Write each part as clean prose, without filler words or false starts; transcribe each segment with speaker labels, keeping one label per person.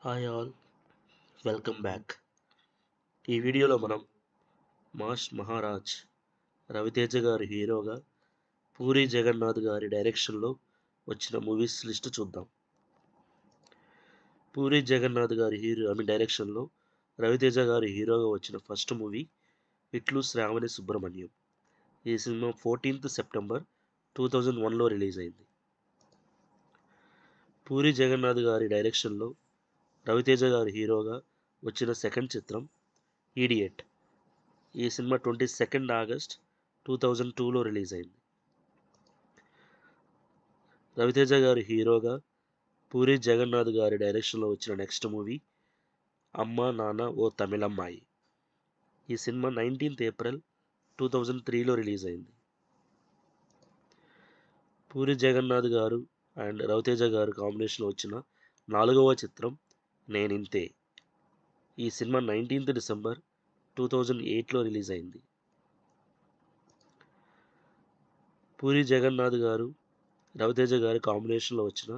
Speaker 1: Hi all, welcome back. ఈ వీడియోలో మనం మాస్ మహారాజ్ రవితేజ గారి హీరోగా పూరి జగన్నాథ్ గారి డైరెక్షన్లో వచ్చిన మూవీస్ లిస్ట్ చూద్దాం. పూరి జగన్నాథ్ గారి డైరెక్షన్లో రవితేజ గారి హీరోగా వచ్చిన ఫస్ట్ మూవీ ఇట్లు శ్రావణి సుబ్రహ్మణ్యం. ఈ సినిమా 14th సెప్టెంబర్ 2001లో రిలీజ్ అయింది. పూరి జగన్నాథ్ గారి డైరెక్షన్లో రవితేజ గారి హీరోగా వచ్చిన సెకండ్ చిత్రం ఈడియట్. ఈ సినిమా 22 ఆగస్ట్ 2002లో రిలీజ్ అయింది. రవితేజ గారి హీరోగా పూరి జగన్నాథ్ గారి డైరెక్షన్లో వచ్చిన నెక్స్ట్ మూవీ అమ్మా నాన్న ఓ తమిళమ్మాయి. ఈ సినిమా 19th ఏప్రిల్ 2003లో రిలీజ్ అయింది. పూరి జగన్నాథ్ గారు అండ్ రవితేజ గారు కాంబినేషన్లో వచ్చిన 4వ చిత్రం నేనింతే. ఈ సినిమా 19th డిసెంబర్ 2008లో రిలీజ్ అయింది. పూరి జగన్నాథ్ గారు రవితేజ గారి కాంబినేషన్లో వచ్చిన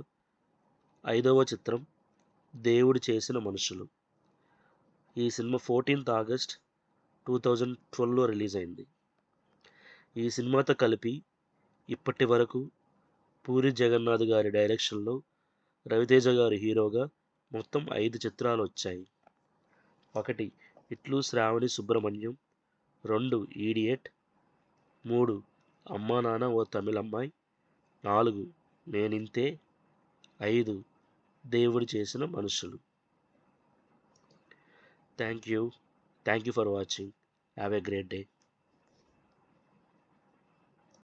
Speaker 1: 5వ చిత్రం దేవుడు చేసిన మనుషులు. ఈ సినిమా 14th ఆగస్ట్ 2012లో రిలీజ్ అయింది. ఈ సినిమాతో కలిపి ఇప్పటి వరకు పూరి జగన్నాథ్ గారి డైరెక్షన్లో రవితేజ గారి హీరోగా మొత్తం 5 చిత్రాలు వచ్చాయి. 1 ఇట్లు శ్రావణి సుబ్రహ్మణ్యం, 2 ఈడియట్, 3 అమ్మా నాన్న ఓ తమిళమ్మాయి, 4 నేనింతే, 5 దేవుడు చేసిన మనుషులు. Thank you for watching. Have a great day.